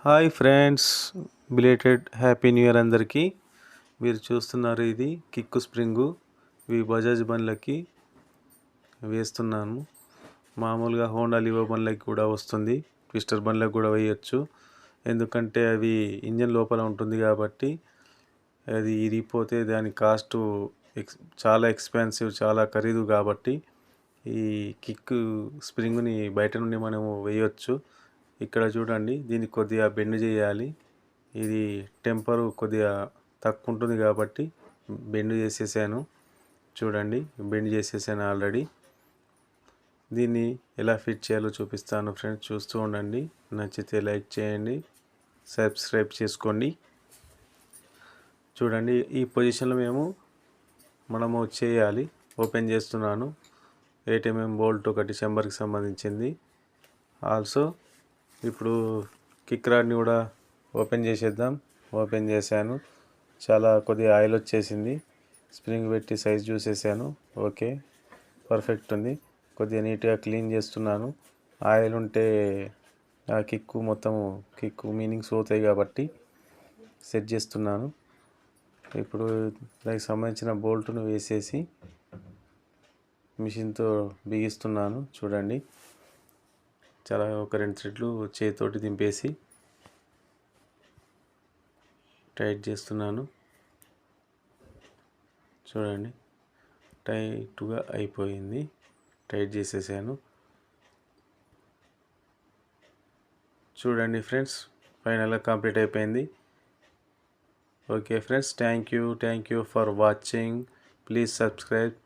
Hi friends, belated happy new year అందరికీ. మీరు చూస్తున్నారు ఇది కిక్కు స్ప్రింగు. ఇవి బజాజ్ బండ్లకి వేస్తున్నాను. మామూలుగా హోండా లివో బండ్లకి కూడా వస్తుంది, ట్విస్టర్ బండ్లకు కూడా వేయచ్చు. ఎందుకంటే అవి ఇంజన్ లోపల ఉంటుంది కాబట్టి అది ఇరిగిపోతే దాని కాస్ట్ చాలా ఎక్స్పెన్సివ్, చాలా ఖరీదు కాబట్టి ఈ కిక్ స్ప్రింగ్ని బయట నుండి మనము వేయవచ్చు. ఇక్కడ చూడండి, దీన్ని కొద్దిగా బెండ్ చేయాలి. ఇది టెంపరు కొద్దిగా తక్కువ ఉంటుంది కాబట్టి బెండ్ చేసేసాను. చూడండి, బెండ్ చేసేసాను ఆల్రెడీ. దీన్ని ఎలా ఫిట్ చేయాలో చూపిస్తాను ఫ్రెండ్స్, చూస్తూ ఉండండి. నచ్చితే లైక్ చేయండి, సబ్స్క్రైబ్ చేసుకోండి. చూడండి, ఈ పొజిషన్లో మనము చేయాలి. ఓపెన్ చేస్తున్నాను. 8mm బోల్ట్ ఒకటి చెంబర్కి సంబంధించింది. ఆల్సో ఇప్పుడు కిక్ రాడ్ని కూడా ఓపెన్ చేసేద్దాం. ఓపెన్ చేశాను. కొద్దిగా ఆయిల్ వచ్చేసింది. స్ప్రింగ్ పెట్టి సైజ్ చూసేసాను. ఓకే, పర్ఫెక్ట్ ఉంది. కొద్దిగా నీట్గా క్లీన్ చేస్తున్నాను. ఆయిల్ ఉంటే ఆ కిక్కు మీనింగ్స్ పోతాయి కాబట్టి సెట్ చేస్తున్నాను. ఇప్పుడు దానికి సంబంధించిన బోల్ట్ను వేసేసి మిషన్తో బిగిస్తున్నాను. చూడండి, ఒక 2 థ్రెడ్లు చేతితోటి దింపేసి టైట్ చేస్తున్నాను. చూడండి, టైట్గా అయిపోయింది. టైట్ చేసేసాను. చూడండి ఫ్రెండ్స్, ఫైనల్గా కంప్లీట్ అయిపోయింది. Okay friends, thank you for watching. Please subscribe.